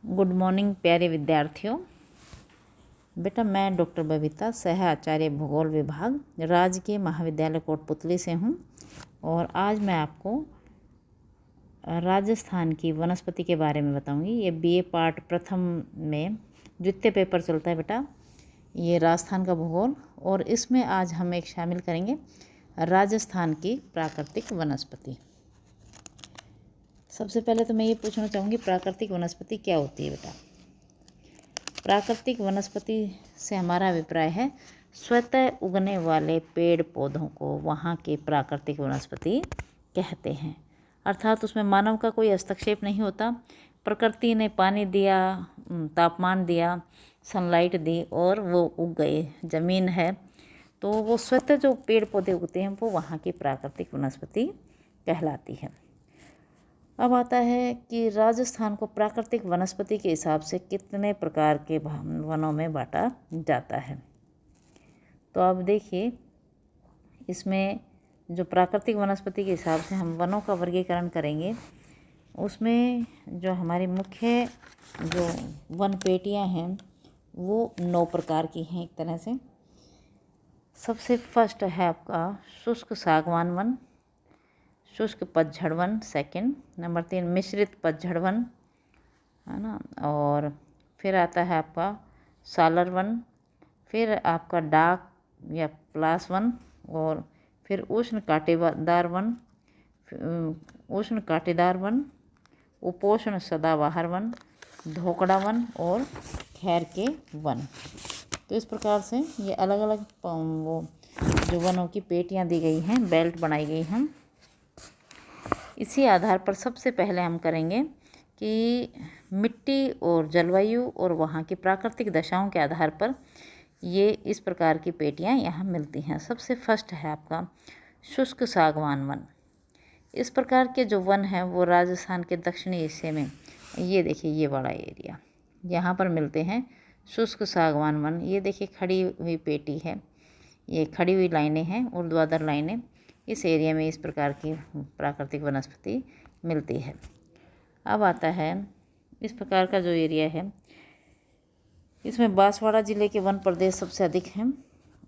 Good morning प्यारे विद्यार्थियों। बेटा मैं डॉक्टर बबीता, सह आचार्य भूगोल विभाग, राजकीय महाविद्यालय कोटपुतली से हूँ। और आज मैं आपको राजस्थान की वनस्पति के बारे में बताऊँगी। ये बीए पार्ट प्रथम में द्वितीय पेपर चलता है बेटा, ये राजस्थान का भूगोल। और इसमें आज हम एक शामिल करेंगे राजस्थान की प्राकृतिक वनस्पति। सबसे पहले तो मैं ये पूछना चाहूँगी, प्राकृतिक वनस्पति क्या होती है बेटा? प्राकृतिक वनस्पति से हमारा अभिप्राय है स्वतः उगने वाले पेड़ पौधों को वहाँ के प्राकृतिक वनस्पति कहते हैं। अर्थात उसमें मानव का कोई हस्तक्षेप नहीं होता। प्रकृति ने पानी दिया, तापमान दिया, सनलाइट दी और वो उग गए। ज़मीन है तो वो स्वतः जो पेड़ पौधे उगते हैं वो वहाँ की प्राकृतिक वनस्पति कहलाती है। अब आता है कि राजस्थान को प्राकृतिक वनस्पति के हिसाब से कितने प्रकार के वनों में बांटा जाता है। तो अब देखिए, इसमें जो प्राकृतिक वनस्पति के हिसाब से हम वनों का वर्गीकरण करेंगे, उसमें जो हमारी मुख्य जो वन पेटियां हैं वो 9 प्रकार की हैं एक तरह से। सबसे फर्स्ट है आपका शुष्क सागवान वन, शुष्क पतझड़ वन सेकंड, नंबर 3 मिश्रित पतझड़ वन, है ना। और फिर आता है आपका सालर वन, फिर आपका डाक या प्लास वन, और फिर उष्ण कांटेदार वन, उपोष्ण सदाबहार वन, धोकड़ा वन और खैर के वन। तो इस प्रकार से ये अलग अलग वो जो वनों की पेटियां दी गई हैं, बेल्ट बनाई गई हैं। इसी आधार पर सबसे पहले हम करेंगे कि मिट्टी और जलवायु और वहाँ की प्राकृतिक दशाओं के आधार पर ये इस प्रकार की पेटियाँ यहाँ मिलती हैं। सबसे फर्स्ट है आपका शुष्क सागवान वन। इस प्रकार के जो वन हैं वो राजस्थान के दक्षिणी हिस्से में, ये देखिए ये बड़ा एरिया, यहाँ पर मिलते हैं शुष्क सागवान वन। ये देखिए खड़ी हुई पेटी है, ये खड़ी हुई लाइनें हैं, ऊर्ध्वाधर लाइनें। इस एरिया में इस प्रकार की प्राकृतिक वनस्पति मिलती है। अब आता है इस प्रकार का जो एरिया है, इसमें बांसवाड़ा जिले के वन प्रदेश सबसे अधिक हैं।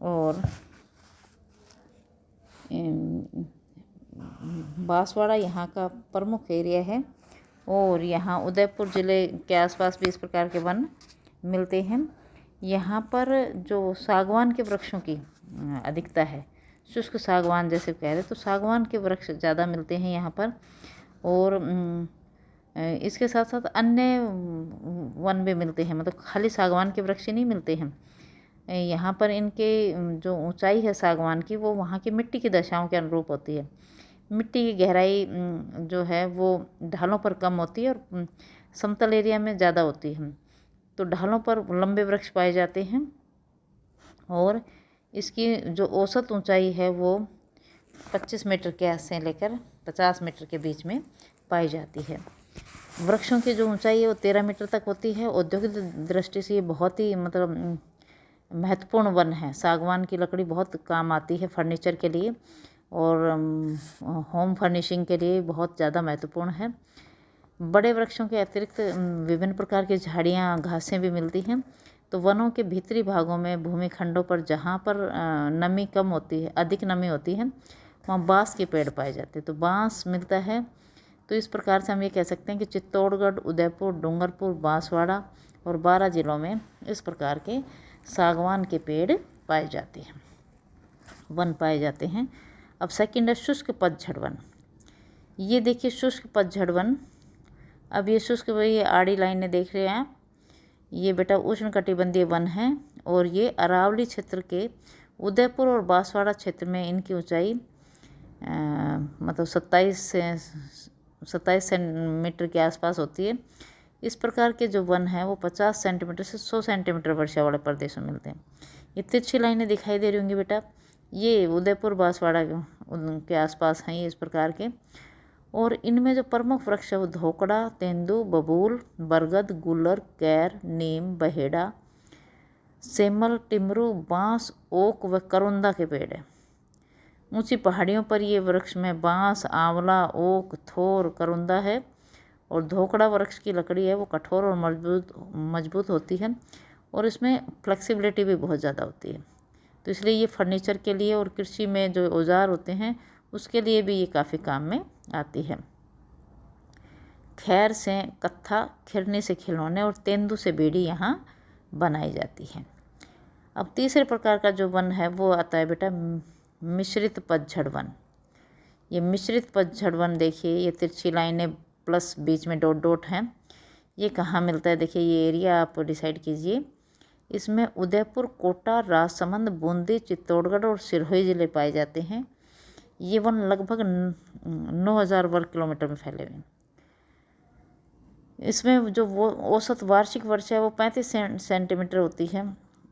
और बांसवाड़ा यहाँ का प्रमुख एरिया है। और यहाँ उदयपुर जिले के आसपास भी इस प्रकार के वन मिलते हैं। यहाँ पर जो सागवान के वृक्षों की अधिकता है, शुष्क सागवान जैसे कह रहे, तो सागवान के वृक्ष ज़्यादा मिलते हैं यहाँ पर। और इसके साथ साथ अन्य वन भी मिलते हैं, मतलब खाली सागवान के वृक्ष नहीं मिलते हैं यहाँ पर। इनके जो ऊंचाई है सागवान की, वो वहाँ की मिट्टी की दशाओं के अनुरूप होती है। मिट्टी की गहराई जो है वो ढालों पर कम होती है और समतल एरिया में ज़्यादा होती है। तो ढालों पर लंबे वृक्ष पाए जाते हैं और इसकी जो औसत ऊंचाई है वो 25 मीटर के से लेकर 50 मीटर के बीच में पाई जाती है। वृक्षों की जो ऊंचाई है वो 13 मीटर तक होती है। औद्योगिक दृष्टि से ये बहुत ही मतलब महत्वपूर्ण वन है। सागवान की लकड़ी बहुत काम आती है फर्नीचर के लिए और होम फर्निशिंग के लिए बहुत ज़्यादा महत्वपूर्ण है। बड़े वृक्षों के अतिरिक्त विभिन्न प्रकार की झाड़ियाँ, घासें भी मिलती हैं। तो वनों के भीतरी भागों में, भूमिखंडों पर जहाँ पर नमी कम होती है, अधिक नमी होती है, वहाँ बांस के पेड़ पाए जाते हैं। तो बांस मिलता है। तो इस प्रकार से हम ये कह सकते हैं कि चित्तौड़गढ़, उदयपुर, डूंगरपुर, बांसवाड़ा और 12 जिलों में इस प्रकार के सागवान के पेड़ पाए जाते हैं, वन पाए जाते हैं। अब सेकंड है शुष्क पतझड़ वन। ये देखिए शुष्क पतझड़ वन। अब ये शुष्क, ये आड़ी लाइनें देख रहे हैं आप, ये बेटा उष्णकटिबंधीय वन है। और ये अरावली क्षेत्र के उदयपुर और बांसवाड़ा क्षेत्र में इनकी ऊंचाई मतलब 27 सेंटीमीटर के आसपास होती है। इस प्रकार के जो वन हैं वो 50 सेंटीमीटर से 100 सेंटीमीटर वर्षा वाले प्रदेशों में मिलते हैं। ये तिरछी लाइनें दिखाई दे रही होंगी बेटा, ये उदयपुर बांसवाड़ा के आसपास हैं ये इस प्रकार के। और इनमें जो प्रमुख वृक्ष है वो धोकड़ा, तेंदू, बबूल, बरगद, गुल्लर, कैर, नीम, बहेड़ा, सेमल, टिमरू, बांस, ओक व करोंदा के पेड़ है। ऊंची पहाड़ियों पर ये वृक्ष में बांस, आंवला, ओक, थोर, करोंदा है। और धोकड़ा वृक्ष की लकड़ी है वो कठोर और मजबूत होती है और इसमें फ्लेक्सिबिलिटी भी बहुत ज़्यादा होती है। तो इसलिए ये फर्नीचर के लिए और कृषि में जो औजार होते हैं उसके लिए भी ये काफ़ी काम में आती है। खैर से कत्था, खिरनी से खिलौने और तेंदू से बेड़ी यहाँ बनाई जाती है। अब तीसरे प्रकार का जो वन है वो आता है बेटा मिश्रित पतझड़ वन। ये मिश्रित पतझड़ वन देखिए, ये तिरछी लाइनें प्लस बीच में डॉट डॉट हैं। ये कहाँ मिलता है देखिए, ये एरिया आप डिसाइड कीजिए। इसमें उदयपुर, कोटा, राजसमंद, बूंदी, चित्तौड़गढ़ और सिरोही जिले पाए जाते हैं। ये वन लगभग 9000 वर्ग किलोमीटर में फैले हुए हैं। इसमें जो वो औसत वार्षिक वर्षा है वो 35 सेंटीमीटर होती है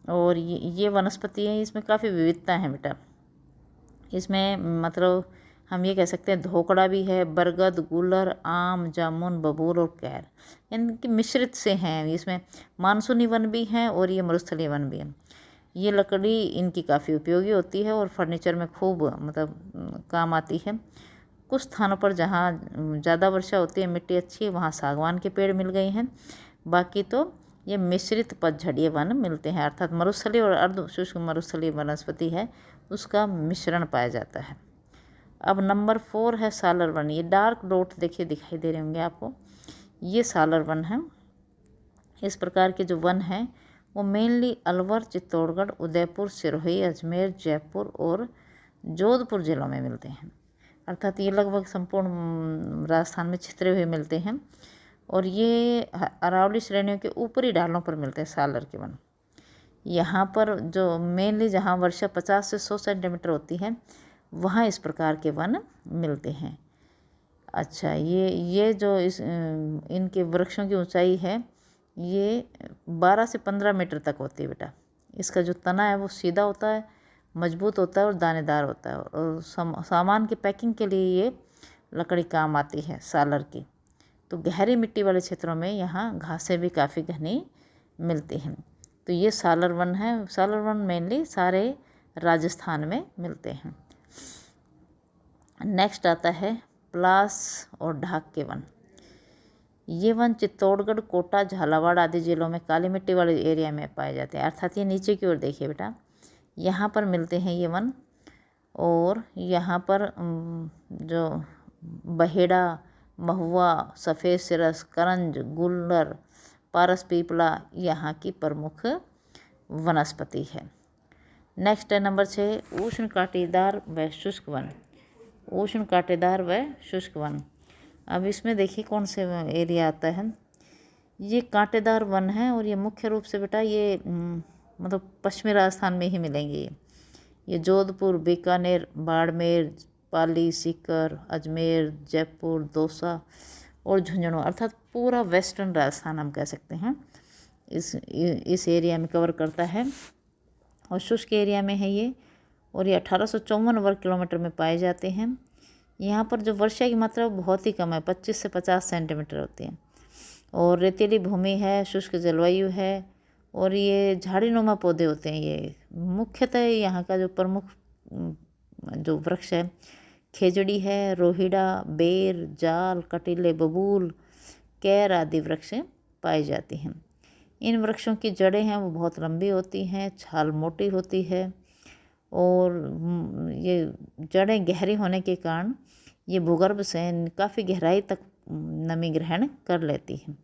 और ये वनस्पति है, इसमें काफ़ी विविधता है बेटा। इसमें मतलब हम ये कह सकते हैं धोकड़ा भी है, बरगद, गुलर, आम, जामुन, बबूल और कैर, इनकी मिश्रित से हैं। इसमें मानसूनी वन भी हैं और ये मरुस्थलीय वन भी हैं। ये लकड़ी इनकी काफ़ी उपयोगी होती है और फर्नीचर में खूब मतलब काम आती है। कुछ स्थानों पर जहाँ ज़्यादा वर्षा होती है, मिट्टी अच्छी है, वहाँ सागवान के पेड़ मिल गए हैं। बाकी तो ये मिश्रित पतझड़ीय वन मिलते हैं, अर्थात मरुस्थलीय और अर्ध शुष्क मरुस्थलीय वनस्पति है उसका मिश्रण पाया जाता है। अब नंबर 4 है सालर वन। ये डार्क डॉट देखिए दिखाई दे रहे होंगे आपको, ये सालर वन है। इस प्रकार के जो वन हैं वो मेनली अलवर, चित्तौड़गढ़, उदयपुर, सिरोही, अजमेर, जयपुर और जोधपुर जिलों में मिलते हैं। अर्थात ये लगभग संपूर्ण राजस्थान में छितरे हुए मिलते हैं और ये अरावली श्रेणियों के ऊपरी ढालों पर मिलते हैं सालर के वन। यहाँ पर जो मेनली जहाँ वर्षा 50 से 100 सेंटीमीटर होती है वहाँ इस प्रकार के वन मिलते हैं। अच्छा, ये जो इनके वृक्षों की ऊंचाई है ये 12 से 15 मीटर तक होती है बेटा। इसका जो तना है वो सीधा होता है, मजबूत होता है और दानेदार होता है और सामान की पैकिंग के लिए ये लकड़ी काम आती है सालर की। तो गहरी मिट्टी वाले क्षेत्रों में यहाँ घासें भी काफ़ी घनी मिलती हैं। तो ये सालर वन है। सालर वन मेनली सारे राजस्थान में मिलते हैं। नेक्स्ट आता है प्लास और ढाक के वन। ये वन चित्तौड़गढ़, कोटा, झालावाड़ आदि जिलों में काली मिट्टी वाले एरिया में पाए जाते हैं। अर्थात ये नीचे की ओर देखिए बेटा, यहाँ पर मिलते हैं ये वन। और यहाँ पर जो बहेड़ा, महुआ, सफ़ेद सिरस, करंज, गुल्लर, पारस पीपला यहाँ की प्रमुख वनस्पति है। नेक्स्ट है नंबर 6 उष्ण कांटेदार व शुष्क वन। उष्ण कांटेदार व शुष्क वन। अब इसमें देखिए कौन से एरिया आता है। ये कांटेदार वन है और ये मुख्य रूप से बेटा ये मतलब पश्चिमी राजस्थान में ही मिलेंगे। ये जोधपुर, बीकानेर, बाड़मेर, पाली, सीकर, अजमेर, जयपुर, दौसा और झुंझुनू, अर्थात पूरा वेस्टर्न राजस्थान हम कह सकते हैं इस एरिया में कवर करता है। और शुष्क एरिया में है ये और ये 1854 वर्ग किलोमीटर में पाए जाते हैं। यहाँ पर जो वर्षा की मात्रा बहुत ही कम है, 25 से 50 सेंटीमीटर होती है और रेतीली भूमि है, शुष्क जलवायु है और ये झाड़ीनुमा पौधे होते हैं। ये मुख्यतः यहाँ का जो प्रमुख जो वृक्ष है खेजड़ी है, रोहिड़ा, बेर, जाल, कटीले, बबूल, कैर आदि वृक्ष पाई जाती हैं। इन वृक्षों की जड़ें हैं वो बहुत लंबी होती हैं, छाल मोटी होती है और ये जड़ें गहरी होने के कारण ये भूगर्भ से काफ़ी गहराई तक नमी ग्रहण कर लेती हैं।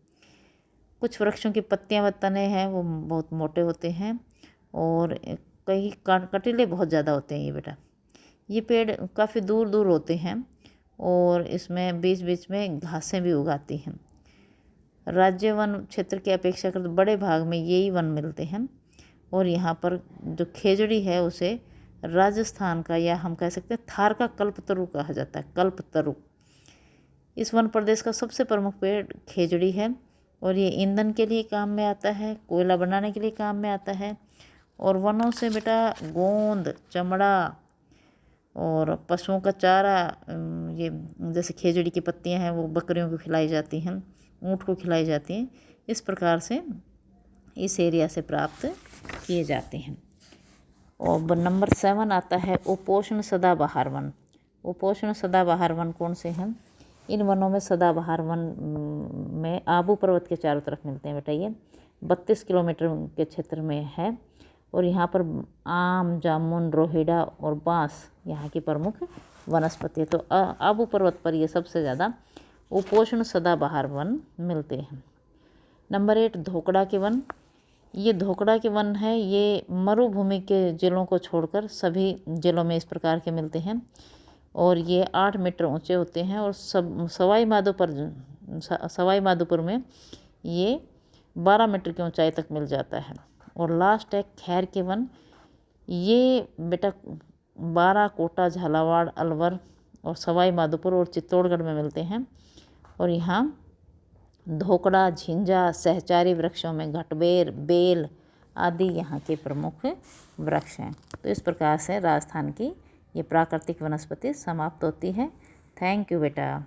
कुछ वृक्षों की पत्तियां व तने हैं वो बहुत मोटे होते हैं और कई कटीले बहुत ज़्यादा होते हैं ये बेटा। ये पेड़ काफ़ी दूर दूर होते हैं और इसमें बीच बीच में घासें भी उगाती हैं। राज्य वन क्षेत्र की अपेक्षाकृत बड़े भाग में यही वन मिलते हैं और यहाँ पर जो खेजड़ी है उसे राजस्थान का या हम कह सकते हैं थार का कल्पतरु कहा जाता है, कल्पतरु। इस वन प्रदेश का सबसे प्रमुख पेड़ खेजड़ी है और ये ईंधन के लिए काम में आता है, कोयला बनाने के लिए काम में आता है और वनों से बेटा गोंद, चमड़ा और पशुओं का चारा, ये जैसे खेजड़ी की पत्तियां हैं वो बकरियों को खिलाई जाती हैं, ऊँट को खिलाई जाती हैं। इस प्रकार से इस एरिया से प्राप्त किए जाते हैं। और नंबर 7 आता है उपोष्ण सदाबहार वन। उपोष्ण सदाबहार वन कौन से हैं? इन वनों में सदाबहार वन में आबू पर्वत के चारों तरफ मिलते हैं बेटा। ये 32 किलोमीटर के क्षेत्र में है और यहाँ पर आम, जामुन, रोहिड़ा और बांस यहाँ की प्रमुख वनस्पति है। तो आबू पर्वत पर ये सबसे ज़्यादा उपोष्ण सदाबहार वन मिलते हैं। नंबर 8 धोकड़ा के वन। ये धोकड़ा के वन है, ये मरुभूमि के जिलों को छोड़कर सभी जिलों में इस प्रकार के मिलते हैं और ये 8 मीटर ऊंचे होते हैं और सवाई माधोपुर में ये 12 मीटर की ऊंचाई तक मिल जाता है। और लास्ट है खैर के वन। ये बेटा बाराकोटा, झालावाड़, अलवर और सवाई माधोपुर और चित्तौड़गढ़ में मिलते हैं और यहाँ धोकड़ा, झिंजा, सहचारी वृक्षों में घटबेर, बेल आदि यहाँ के प्रमुख वृक्ष हैं। तो इस प्रकार से राजस्थान की ये प्राकृतिक वनस्पति समाप्त होती है। थैंक यू बेटा।